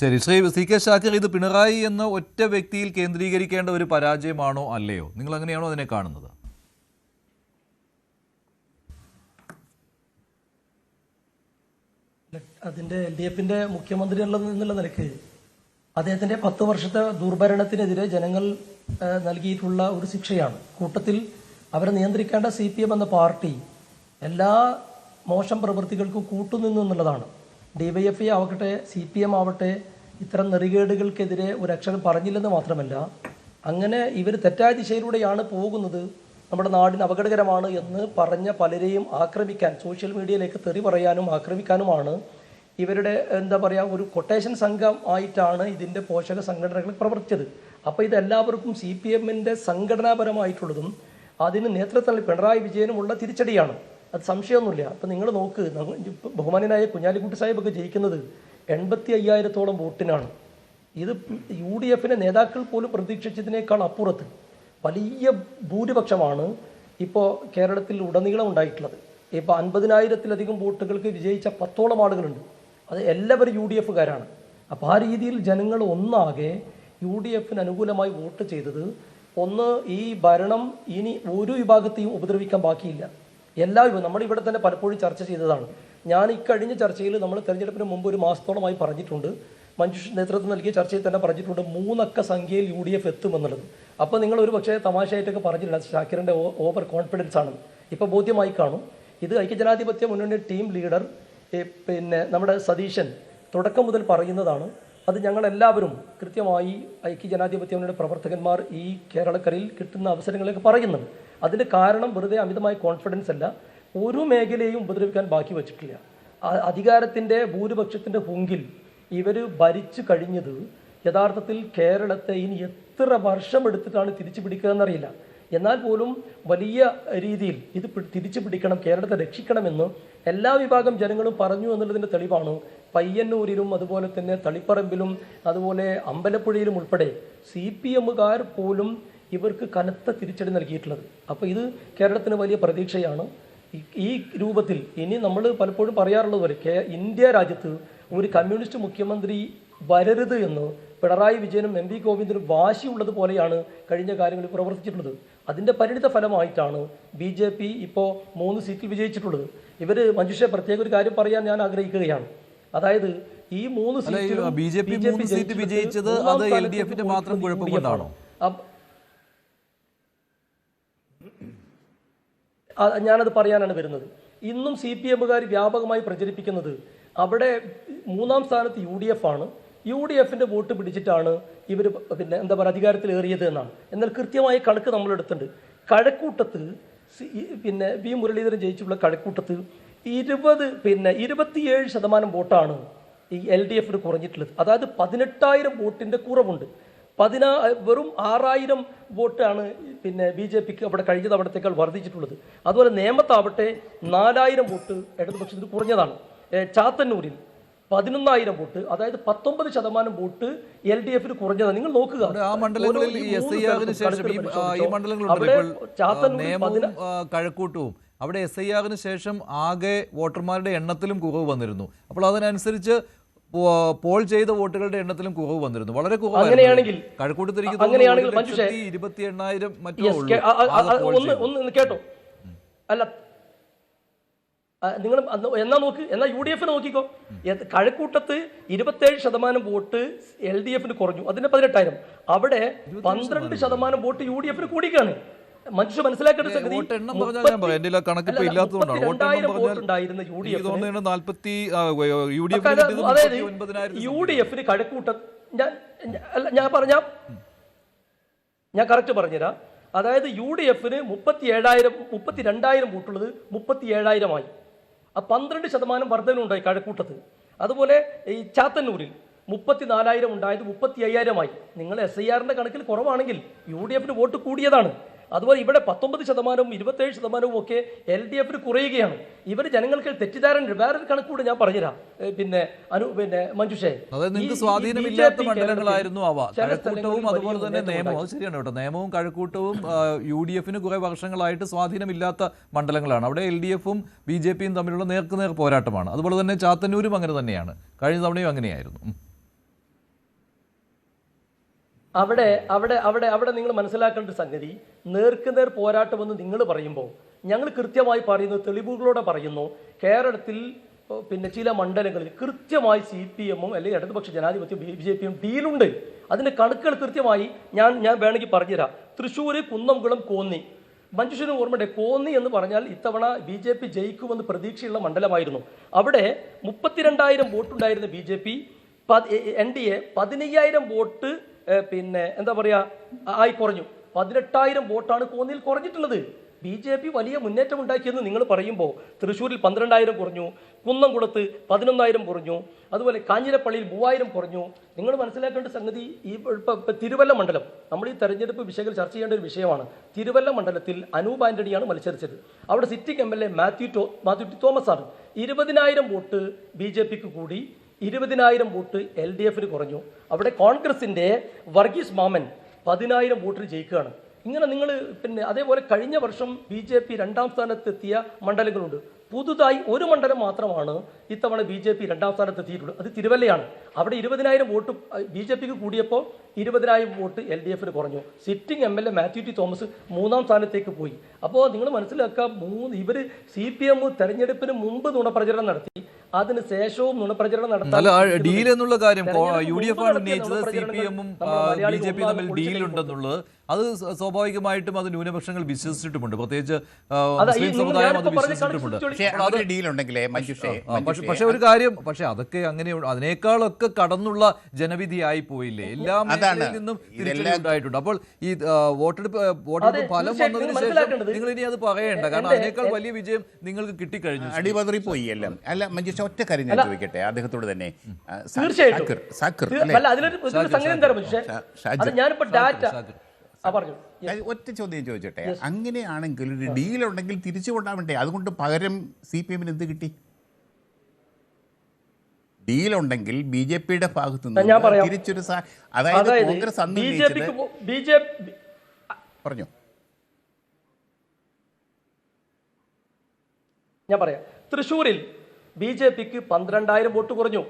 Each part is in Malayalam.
ശരി, ശ്രീ സി കെ ഷാക്കിർ, ഇത് പിണറായി എന്ന ഒറ്റ വ്യക്തിയിൽ കേന്ദ്രീകരിക്കേണ്ട ഒരു പരാജയമാണോ അല്ലയോ? നിങ്ങൾ അങ്ങനെയാണോ അതിനെ കാണുന്നത്? അതിന്റെ LDFന്റെ മുഖ്യമന്ത്രി എന്നുള്ള നിലയ്ക്ക് അദ്ദേഹത്തിന്റെ 10 വർഷത്തെ ദുർഭരണത്തിനെതിരെ ജനങ്ങൾ നൽകിയിട്ടുള്ള ഒരു ശിക്ഷയാണ്. കൂട്ടത്തിൽ അവരെ നിയന്ത്രിക്കേണ്ട CPM എന്ന പാർട്ടി എല്ലാ മോശം പ്രവൃത്തികൾക്കും കൂട്ടുനിന്നു എന്നുള്ളതാണ്. DYFI ആവട്ടെ CPM ആവട്ടെ ഇത്തരം നെറികേടുകൾക്കെതിരെ ഒരു അക്ഷരം പറഞ്ഞില്ലെന്ന് മാത്രമല്ല, അങ്ങനെ ഇവർ തെറ്റായ ദിശയിലൂടെയാണ് പോകുന്നത്, നമ്മുടെ നാടിന് അപകടകരമാണ് എന്ന് പറഞ്ഞ പലരെയും ആക്രമിക്കാൻ, സോഷ്യൽ മീഡിയയിലേക്ക് തെറി പറയാനും ആക്രമിക്കാനുമാണ് ഇവരുടെ ഒരു കൊട്ടേഷൻ സംഘം ആയിട്ടാണ് ഇതിൻ്റെ പോഷക സംഘടനകൾ പ്രവർത്തിച്ചത്. അപ്പോൾ ഇതെല്ലാവർക്കും CPMന്റെ സംഘടനാപരമായിട്ടുള്ളതും അതിന് നേതൃത്വം പിണറായി വിജയനുമുള്ള തിരിച്ചടിയാണ്. അത് സംശയമൊന്നുമില്ല. അപ്പം നിങ്ങൾ നോക്ക്, ബഹുമാന്യനായ കുഞ്ഞാലിക്കുട്ടി സാഹിബൊക്കെ ജയിക്കുന്നത് 85,000-ഓളം വോട്ടിനാണ്. ഇത് UDFന്റെ നേതാക്കൾ പോലും പ്രതീക്ഷിച്ചതിനേക്കാൾ അപ്പുറത്ത് വലിയ ഭൂരിപക്ഷമാണ് ഇപ്പോൾ കേരളത്തിൽ ഉടനീളം ഉണ്ടായിട്ടുള്ളത്. ഇപ്പോൾ 50,000-ലധികം വോട്ടുകൾക്ക് വിജയിച്ച 10ഓളം ആളുകളുണ്ട്. അത് എല്ലാവരും UDFകാരാണ്. അപ്പോൾ ആ രീതിയിൽ ജനങ്ങൾ ഒന്നാകെ UDFന് അനുകൂലമായി വോട്ട് ചെയ്തത്, ഒന്ന്, ഈ ഭരണം ഇനി ഒരു വിഭാഗത്തെയും ഉപദ്രവിക്കാൻ ബാക്കിയില്ല. എല്ലാ നമ്മുടെ ഇവിടെ തന്നെ പലപ്പോഴും ചർച്ച ചെയ്തതാണ്. ഞാൻ ഇക്കഴിഞ്ഞ ചർച്ചയിൽ നമ്മൾ തെരഞ്ഞെടുപ്പിന് മുമ്പ് ഒരു മാസത്തോളമായി പറഞ്ഞിട്ടുണ്ട്, മഞ്ജുഷ് നേതൃത്വം നൽകിയ ചർച്ചയിൽ തന്നെ പറഞ്ഞിട്ടുണ്ട് 3 അക്ക സംഖ്യയിൽ UDF എത്തുമെന്നുള്ളത്. അപ്പോൾ നിങ്ങൾ ഒരു പക്ഷേ തമാശയായിട്ടൊക്കെ പറഞ്ഞില്ല ഷാക്കിറിൻ്റെ ഓവർ കോൺഫിഡൻസ് ആണ്. ഇപ്പോൾ ബോധ്യമായി കാണും. ഇത് ഐക്യജനാധിപത്യ മുന്നണി ടീം ലീഡർ നമ്മുടെ സതീശൻ തുടക്കം മുതൽ പറയുന്നതാണ്. അത് ഞങ്ങളെല്ലാവരും കൃത്യമായി ഐക്യജനാധിപത്യ മുന്നണിയുടെ പ്രവർത്തകന്മാർ ഈ കേരളക്കരയിൽ കിട്ടുന്ന അവസരങ്ങളൊക്കെ പറയുന്നുണ്ട്. അതിൻ്റെ കാരണം വെറുതെ അമിതമായ കോൺഫിഡൻസ് അല്ല, ഒരു മേഖലയും ഉപദ്രവിക്കാൻ ബാക്കി വച്ചിട്ടില്ല. അധികാരത്തിൻ്റെ ഭൂരിപക്ഷത്തിൻ്റെ ഹുങ്കിൽ ഇവർ ഭരിച്ചു കഴിഞ്ഞത് യഥാർത്ഥത്തിൽ കേരളത്തെ ഇനി എത്ര വർഷം എടുത്തിട്ടാണ് തിരിച്ചു പിടിക്കുക എന്നറിയില്ല. എന്നാൽ പോലും വലിയ രീതിയിൽ ഇത് തിരിച്ചു പിടിക്കണം, കേരളത്തെ രക്ഷിക്കണമെന്ന് എല്ലാ വിഭാഗം ജനങ്ങളും പറഞ്ഞു എന്നുള്ളതിൻ്റെ തെളിവാണ് പയ്യന്നൂരിലും അതുപോലെ തന്നെ തളിപ്പറമ്പിലും അതുപോലെ അമ്പലപ്പുഴയിലും ഉൾപ്പെടെ CPMകാർ പോലും ഇവർക്ക് കനത്ത തിരിച്ചടി നൽകിയിട്ടുള്ളത്. അപ്പോൾ ഇത് കേരളത്തിന് വലിയ പ്രതീക്ഷയാണ്. ഈ രൂപത്തിൽ ഇനി നമ്മൾ പലപ്പോഴും പറയാറുള്ളത് പോലെ ഇന്ത്യ രാജ്യത്ത് ഒരു കമ്മ്യൂണിസ്റ്റ് മുഖ്യമന്ത്രി വരരുത് എന്ന് പിണറായി വിജയനും MP ഗോവിന്ദനും വാശിയുള്ളതുപോലെയാണ് കഴിഞ്ഞ കാര്യങ്ങളിൽ പ്രവർത്തിച്ചിട്ടുള്ളത്. അതിൻ്റെ പരിണിത ഫലമായിട്ടാണ് BJP ഇപ്പോൾ 3 സീറ്റിൽ വിജയിച്ചിട്ടുള്ളത്. ഇവർ മഞ്ജുഷയെ പ്രത്യേക ഒരു കാര്യം പറയാൻ ഞാൻ ആഗ്രഹിക്കുകയാണ്. അതായത് ഈ 3 സീറ്റിലും BJP 3 സീറ്റ് വിജയിച്ചത് അത് LDFന്റെ മാത്രം കുഴപ്പം കൊണ്ടാണോ? ഞാനത് പറയാനാണ് വരുന്നത്. ഇന്നും CPMകാർ വ്യാപകമായി പ്രചരിപ്പിക്കുന്നത് അവിടെ 3ാം സ്ഥാനത്ത് UDF ആണ്, UDFന്റെ വോട്ട് പിടിച്ചിട്ടാണ് ഇവർ അധികാരത്തിൽ ഏറിയത് എന്നാണ്. എന്നാൽ കൃത്യമായ കണക്ക് നമ്മൾ എടുത്തിട്ടുണ്ട്. കഴക്കൂട്ടത്ത് V മുരളീധരൻ ജയിച്ചുള്ള കഴക്കൂട്ടത്ത് 27% വോട്ടാണ് ഈ LDFന് കുറഞ്ഞിട്ടുള്ളത്. അതായത് 18,000 വോട്ടിൻ്റെ കുറവുണ്ട്. വെറും 6,000 വോട്ടാണ് BJPക്ക് അവിടെ കഴിഞ്ഞ തവണത്തേക്കാൾ വർദ്ധിച്ചിട്ടുള്ളത്. അതുപോലെ നേമത്താവട്ടെ 4,000 വോട്ട് ഇടതുപക്ഷത്തിന് കുറഞ്ഞതാണ്. ചാത്തന്നൂരിൽ 11,000 വോട്ട്, അതായത് 19% വോട്ട് LDFന് കുറഞ്ഞതാണ്. നിങ്ങൾ നോക്കുക, ആ മണ്ഡലങ്ങളിൽ കഴക്കൂട്ടവും അവിടെ SIRന് ശേഷം ആകെ വോട്ടർമാരുടെ എണ്ണത്തിലും കുറവ് വന്നിരുന്നു. അപ്പോൾ അതിനനുസരിച്ച് പോൾ ചെയ്ത വോട്ടുകളുടെ എണ്ണത്തിലും കുറവ് വന്നിരുന്നു, വളരെ കുറവായിരുന്നു. കഴക്കൂട്ടത്തിൽ 28,000 ഒന്ന് കേട്ടോ. അല്ല, നിങ്ങൾ എന്നാ UDF നോക്കിക്കോ. കഴക്കൂട്ടത്ത് 27% വോട്ട് LDFന് കുറഞ്ഞു, അതിന് 18,000. അവിടെ 12% വോട്ട് UDFന് കൂടിക്കാണ്. മനുഷ്യ മനസ്സിലാക്കേണ്ട സംഗതി, 32,000 വോട്ടുണ്ടായിരുന്ന UDFന് കഴക്കൂട്ടം, ഞാൻ കറക്റ്റ് പറഞ്ഞുതരാം. അതായത് UDFന് 32,000 വോട്ടുള്ളത് 37,000 ആയി. 12% വർധനമുണ്ടായി കഴക്കൂട്ടത്ത്. അതുപോലെ ഈ ചാത്തന്നൂരിൽ 34,000 ഉണ്ടായത് 35,000 ആയി. നിങ്ങൾ SIRന്റെ കണക്കിൽ കുറവാണെങ്കിൽ UDFന് വോട്ട് കൂടിയതാണ്. അതുപോലെ ഇവിടെ 19%, 27% ഒക്കെ LDFന് കുറയുകയാണ്. ഇവർ ജനങ്ങൾക്ക് തെറ്റിദ്ധാരണ. വേറൊരു കണക്കൂടെ ഞാൻ പറഞ്ഞുതരാം. മഞ്ജുഷേ, സ്വാധീനമില്ലാത്ത മണ്ഡലങ്ങളായിരുന്നു അവ, കഴക്കൂട്ടവും അതുപോലെ തന്നെ നേമവും. അത് ശരിയാണ് കേട്ടോ, നേമവും കഴക്കൂട്ടവും UDFന് കുറെ വർഷങ്ങളായിട്ട് സ്വാധീനമില്ലാത്ത മണ്ഡലങ്ങളാണ്. അവിടെ LDFും BJPയും തമ്മിലുള്ള നേർക്കുനേർ പോരാട്ടമാണ്. അതുപോലെ തന്നെ ചാത്തന്നൂരും അങ്ങനെ തന്നെയാണ്, കഴിഞ്ഞ തവണയും അങ്ങനെയായിരുന്നു. അവിടെ അവിടെ അവിടെ അവിടെ നിങ്ങൾ മനസ്സിലാക്കേണ്ട ഒരു സംഗതി, നേർക്കുനേർ പോരാട്ടമെന്ന് നിങ്ങൾ പറയുമ്പോൾ ഞങ്ങൾ കൃത്യമായി പറയുന്നു, തെളിവുകളോടെ പറയുന്നു. കേരളത്തിൽ പിന്നെ ചില മണ്ഡലങ്ങളിൽ കൃത്യമായി CPM-ഉം അല്ലെങ്കിൽ ഇടതുപക്ഷ ജനാധിപത്യം BJP-യും ഡീലുണ്ട്. അതിന്റെ കണക്കുകൾ കൃത്യമായി ഞാൻ വേണമെങ്കിൽ പറഞ്ഞുതരാം. തൃശ്ശൂർ, കുന്നംകുളം, കോന്നി. മഞ്ജുഷിന് ഓർമ്മയുടെ കോന്നി എന്ന് പറഞ്ഞാൽ ഇത്തവണ BJP ജയിക്കുമെന്ന് പ്രതീക്ഷയുള്ള മണ്ഡലമായിരുന്നു. അവിടെ 32,000 വോട്ടുണ്ടായിരുന്ന BJP NDA 15,000 വോട്ട് പിന്നെ എന്താ പറയുക ആയി കുറഞ്ഞു. 18,000 വോട്ടാണ് കോന്നിയിൽ കുറഞ്ഞിട്ടുള്ളത്. BJP വലിയ മുന്നേറ്റം ഉണ്ടാക്കിയെന്ന് നിങ്ങൾ പറയുമ്പോൾ തൃശ്ശൂരിൽ 12,000 കുറഞ്ഞു, കുന്നംകുളത്ത് 11,000 കുറഞ്ഞു, അതുപോലെ കാഞ്ഞിരപ്പള്ളിയിൽ 3,000 കുറഞ്ഞു. നിങ്ങൾ മനസ്സിലാക്കേണ്ട സംഗതി, ഈ തിരുവല്ല മണ്ഡലം നമ്മൾ ഈ തെരഞ്ഞെടുപ്പ് വിഷയങ്ങൾ ചർച്ച ചെയ്യേണ്ട ഒരു വിഷയമാണ്. തിരുവല്ല മണ്ഡലത്തിൽ അനൂപ് ആന്റണിയാണ് മത്സരിച്ചത്. അവിടെ sitting MLA Mathew T Thomas ആണ്. 20,000 വോട്ട് BJP-ക്ക് കൂടി, 20,000 വോട്ട് LDF-ന് കുറഞ്ഞു. അവിടെ കോൺഗ്രസിന്റെ വർഗീസ് മാമൻ 10,000 വോട്ടിന് ജയിക്കുകയാണ്. ഇങ്ങനെ നിങ്ങൾ പിന്നെ അതേപോലെ കഴിഞ്ഞ വർഷം BJP 2ാം സ്ഥാനത്തെത്തിയ മണ്ഡലങ്ങളുണ്ട്. പുതുതായി ഒരു മണ്ഡലം മാത്രമാണ് ഇത്തവണ BJP 2ാം സ്ഥാനത്തെത്തിയിട്ടുള്ളത്. അത് തിരുവല്ലയാണ്. അവിടെ 20,000 വോട്ട് BJP-ക്ക് കൂടിയപ്പോൾ 20,000 വോട്ട് LDF-ന് കുറഞ്ഞു. Sitting MLA Mathew T Thomas 3ാം സ്ഥാനത്തേക്ക് പോയി. അപ്പോൾ നിങ്ങൾ മനസ്സിലാക്കുക, ഇവർ CPM തെരഞ്ഞെടുപ്പിന് മുമ്പ് നുണപ്രചരണം നടത്തി, അതിന് ശേഷവും നുണപ്രചരണം നടത്താൻ ഡീൽ എന്നുള്ള കാര്യം UDF ആണ് ഉന്നയിച്ചത്. CPM-ഉം BJP തമ്മിൽ ഡീൽ ഉണ്ടെന്നുള്ളത് അത് സ്വാഭാവികമായിട്ടും അത് ന്യൂനപക്ഷങ്ങൾ വിശ്വസിച്ചിട്ടുമുണ്ട്. പ്രത്യേകിച്ച് മുസ്ലിം സമുദായം അത് വിശ്വസിച്ചിട്ടുമുണ്ട്. പക്ഷെ ഒരു കാര്യം, പക്ഷെ അതൊക്കെ അങ്ങനെ അതിനേക്കാളൊക്കെ കടന്നുള്ള ജനവിധിയായി പോയില്ലേ? എല്ലാ മേഖലയിൽ നിന്നും തിരിച്ചടിയുണ്ടായിട്ടുണ്ട്. അപ്പോൾ ഈ വോട്ടെടുപ്പ് ഫലം വന്നതിന് ശേഷം നിങ്ങൾ ഇനി അത് പറയണ്ട, കാരണം അതിനേക്കാൾ വലിയ വിജയം നിങ്ങൾക്ക് കിട്ടിക്കഴിഞ്ഞു. അടിപതറി പോയി എല്ലാം. അല്ല മഞ്ജുഷ, ഒറ്റ കാര്യം ഞാൻ ചോദിക്കട്ടെ അദ്ദേഹത്തോട് തന്നെ. ഒറ്റ ചോദ്യം ചോദിച്ചോട്ടെ, അങ്ങനെയാണെങ്കിൽ ഒരു ഡീൽ ഉണ്ടെങ്കിൽ തിരിച്ചു കൊണ്ടാവണ്ടേ? അതുകൊണ്ട് പകരം CPM-ന് എന്ത് കിട്ടി? ഡീലുണ്ടെങ്കിൽ BJP-യുടെ ഭാഗത്തു നിന്ന് തിരിച്ചൊരു അതായത് കോൺഗ്രസ് പറഞ്ഞു. ഞാൻ പറയാം, തൃശ്ശൂരിൽ BJP-ക്ക് 12,000 വോട്ട് കുറഞ്ഞു,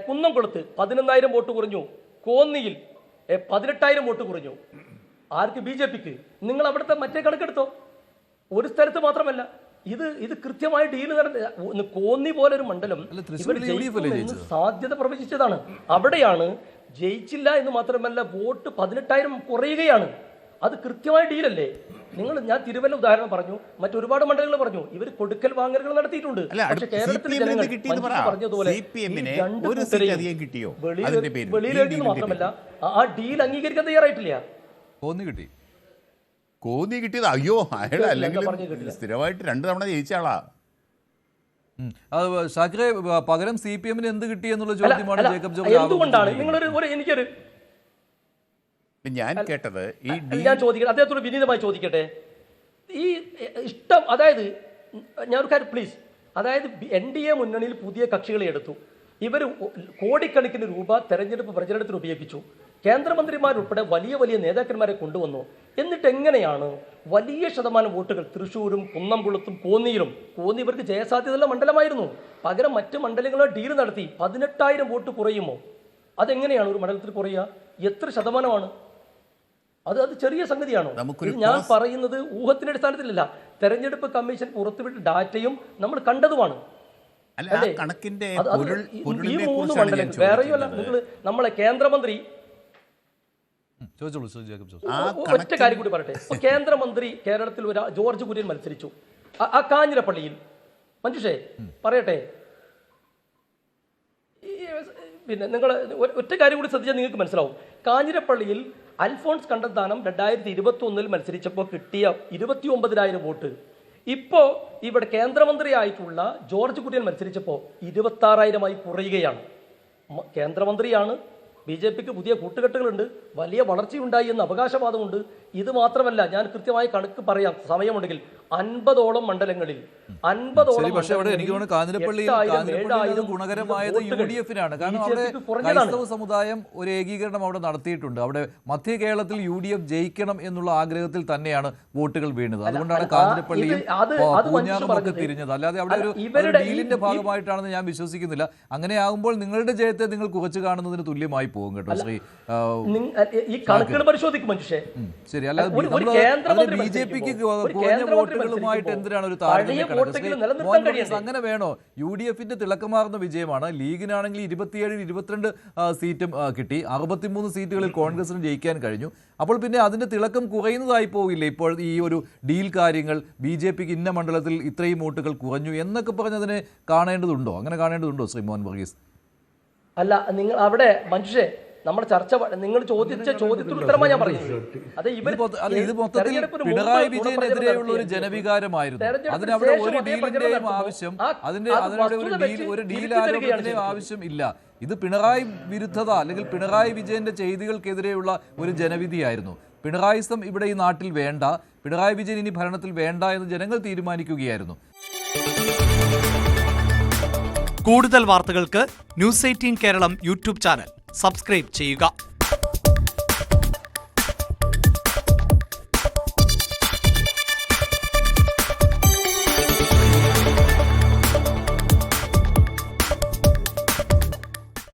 കുന്നംകുളത്ത് 11,000 വോട്ട് കുറഞ്ഞു, കോന്നിയിൽ 18,000 വോട്ട് കുറഞ്ഞു. ആർക്ക്? BJP-ക്ക്. നിങ്ങൾ അവിടുത്തെ മറ്റേ കണക്കെടുത്തോ? ഒരു സ്ഥലത്ത് മാത്രമല്ല, ഇത് കൃത്യമായ ഡീൽ നടന്ന കോന്നി പോലെ ഒരു മണ്ഡലം സാധ്യത പ്രവചിച്ചതാണ്. അവിടെയാണ് ജയിച്ചില്ല എന്ന് മാത്രമല്ല, വോട്ട് 18,000 കുറയുകയാണ്. അത് കൃത്യമായ ഡീലല്ലേ? ഞാൻ തിരുവല്ല ഉദാഹരണം പറഞ്ഞു, മറ്റൊരുപാട് മണ്ഡലങ്ങൾ പറഞ്ഞു. ഇവർ കൊടുക്കൽ വാങ്ങലുകൾ നടത്തിയിട്ടുണ്ട്. പക്ഷേ കേരളത്തിലെ ജനങ്ങൾ പറഞ്ഞതുപോലെ വെളിയിലേക്ക് മാത്രമല്ല, ആ ഡീൽ അംഗീകരിക്കാൻ തയ്യാറായിട്ടില്ല. കോന്നി കിട്ടിയത് അയ്യോ അയാൾ അല്ലെങ്കിൽ സ്ഥിരമായിട്ട് 2 തവണ ജയിച്ച ആളാ. പകരം CPM-ന് എന്ത് കിട്ടി എന്നുള്ള ചോദ്യമാണ് ജേക്കബ് ജോർജ്. എന്തുകൊണ്ടാണ് എനിക്കൊരു ഞാൻ കേട്ടത് ഞാൻ ചോദിക്കട്ടെ, അദ്ദേഹത്തോട് വിനീതമായി ചോദിക്കട്ടെ, ഈ ഇഷ്ടം, അതായത് ഞാനൊരു കാര്യം പ്ലീസ്, അതായത് NDA മുന്നണിയിൽ പുതിയ കക്ഷികളെ എടുത്തു, ഇവർ കോടിക്കണക്കിന് രൂപ തെരഞ്ഞെടുപ്പ് പ്രചരണത്തിന് ഉപയോഗിച്ചു, കേന്ദ്രമന്ത്രിമാരുൾപ്പെടെ വലിയ വലിയ നേതാക്കന്മാരെ കൊണ്ടുവന്നു. എന്നിട്ട് എങ്ങനെയാണ് വലിയ ശതമാനം വോട്ടുകൾ തൃശ്ശൂരും കുന്നംകുളത്തും കോന്നിയിലും, കോന്നി ഇവർക്ക് ജയസാധ്യതയുള്ള മണ്ഡലമായിരുന്നു, പകരം മറ്റ് മണ്ഡലങ്ങളെ ഡീൽ നടത്തി 18,000 വോട്ട് കുറയുമോ? അതെങ്ങനെയാണ് ഒരു മണ്ഡലത്തിൽ കുറയുക? എത്ര ശതമാനമാണ് അത്? ചെറിയ സംഗതിയാണോ? ഞാൻ പറയുന്നത് ഊഹത്തിന്റെ അടിസ്ഥാനത്തിലല്ല, തെരഞ്ഞെടുപ്പ് കമ്മീഷൻ പുറത്തുവിട്ട ഡാറ്റയും നമ്മൾ കണ്ടതുമാണ്. ഈ 3 മണ്ഡലങ്ങൾ വേറെയുമല്ല. നിങ്ങൾ നമ്മളെ കേന്ദ്രമന്ത്രി ഒറ്റ കാര്യം കൂടി പറയട്ടെ. കേന്ദ്രമന്ത്രി കേരളത്തിൽ ഒരു ജോർജ് കുര്യൻ മത്സരിച്ചു ആ കാഞ്ഞിരപ്പള്ളിയിൽ. മഞ്ജുഷേ പറയട്ടെ, പിന്നെ നിങ്ങൾ ഒറ്റ കാര്യം കൂടി ശ്രദ്ധിച്ചാൽ നിങ്ങൾക്ക് മനസ്സിലാവും. കാഞ്ഞിരപ്പള്ളിയിൽ അൽഫോൺസ് കണ്ടത്താനം 2021 മത്സരിച്ചപ്പോൾ കിട്ടിയ 29,000 വോട്ട്, ഇപ്പോൾ ഇവിടെ കേന്ദ്രമന്ത്രിയായിട്ടുള്ള ജോർജ് കുര്യൻ മത്സരിച്ചപ്പോൾ 26,000 കുറയുകയാണ്. കേന്ദ്രമന്ത്രിയാണ്, BJP-ക്ക് പുതിയ കൂട്ടുകെട്ടുകളുണ്ട്, വലിയ വളർച്ചയുണ്ടായി എന്ന അവകാശവാദമുണ്ട്. ഇത് മാത്രമല്ല, ഞാൻ കൃത്യമായി കണക്ക് പറയാം സമയമുണ്ടെങ്കിൽ, 50ഓളം മണ്ഡലങ്ങളിൽ 50ഓളം ഗുണകരമായത് UDF-നാണ്. കാരണം അവിടെ ക്രൈസ്തവ സമുദായം ഒരു ഏകീകരണം അവിടെ നടത്തിയിട്ടുണ്ട്. അവിടെ മധ്യ കേരളത്തിൽ UDF ജയിക്കണം എന്നുള്ള ആഗ്രഹത്തിൽ തന്നെയാണ് വോട്ടുകൾ വീണത്. അതുകൊണ്ടാണ് കാഞ്ഞിരപ്പള്ളിയും പൂഞ്ഞാറും ഒക്കെ തിരിഞ്ഞത്. അല്ലാതെ അവിടെ ഒരു ഡീലിന്റെ ഭാഗമായിട്ടാണെന്ന് ഞാൻ വിശ്വസിക്കുന്നില്ല. അങ്ങനെ ആകുമ്പോൾ നിങ്ങളുടെ ജയത്തെ നിങ്ങൾ കുറച്ചു കാണുന്നതിന് തുല്യമായി പോകും കേട്ടോ ശ്രീ ഈ കണക്കുകൾ പരിശോധിക്കും മനുഷ്യ. ശരി, അല്ലാതെ ബി ജെ പിക്ക് കുറഞ്ഞ വോട്ടുകളുമായിട്ട് എന്തിനാണ് ഒരു താരതമ്യം? അങ്ങനെ വേണോ? യു ഡി എഫിന്റെ തിളക്കമാർന്ന വിജയമാണ്. ലീഗിനാണെങ്കിൽ 27 22 സീറ്റും കിട്ടി. 63 സീറ്റുകളിൽ കോൺഗ്രസിന് ജയിക്കാൻ കഴിഞ്ഞു. അപ്പോൾ പിന്നെ അതിന്റെ തിളക്കം കുറയുന്നതായി പോകില്ലേ ഇപ്പോൾ ഈ ഒരു ഡീൽ കാര്യങ്ങൾ? ബി ജെ പിക്ക് ഇന്ന മണ്ഡലത്തിൽ ഇത്രയും വോട്ടുകൾ കുറഞ്ഞു എന്നൊക്കെ പറഞ്ഞതിനെ കാണേണ്ടതുണ്ടോ? അങ്ങനെ കാണേണ്ടതുണ്ടോ ശ്രീ മോഹൻ വർഗീസ്? അല്ല, നിങ്ങൾ അവിടെ മനുഷ്യ നമ്മുടെ ചർച്ച, നിങ്ങൾ ചോദിച്ച ചോദ്യത്തിന് ഉത്തരമാണ് ഞാൻ പറയുന്നത്. ഇത് മൊത്തത്തിൽ പിണറായി വിജയനെതിരെയുള്ള ഒരു ജനവികാരമായിരുന്നു. അതിനവിടെ ഒരു ഡീലിന്റെയും ആവശ്യം, ഒരു ഡീൽ ആരോപണത്തിന്റെയും ആവശ്യം ഇല്ല. ഇത് പിണറായി വിരുദ്ധത അല്ലെങ്കിൽ പിണറായി വിജയന്റെ ചെയ്തികൾക്കെതിരെയുള്ള ഒരു ജനവിധിയായിരുന്നു. പിണറായിസം ഇവിടെ ഈ നാട്ടിൽ വേണ്ട, പിണറായി വിജയൻ ഇനി ഭരണത്തിൽ വേണ്ട എന്ന് ജനങ്ങൾ തീരുമാനിക്കുകയായിരുന്നു. കൂടുതൽ വാർത്തകൾക്ക് news 18 Keralam YouTube channel subscribe ചെയ്യുക.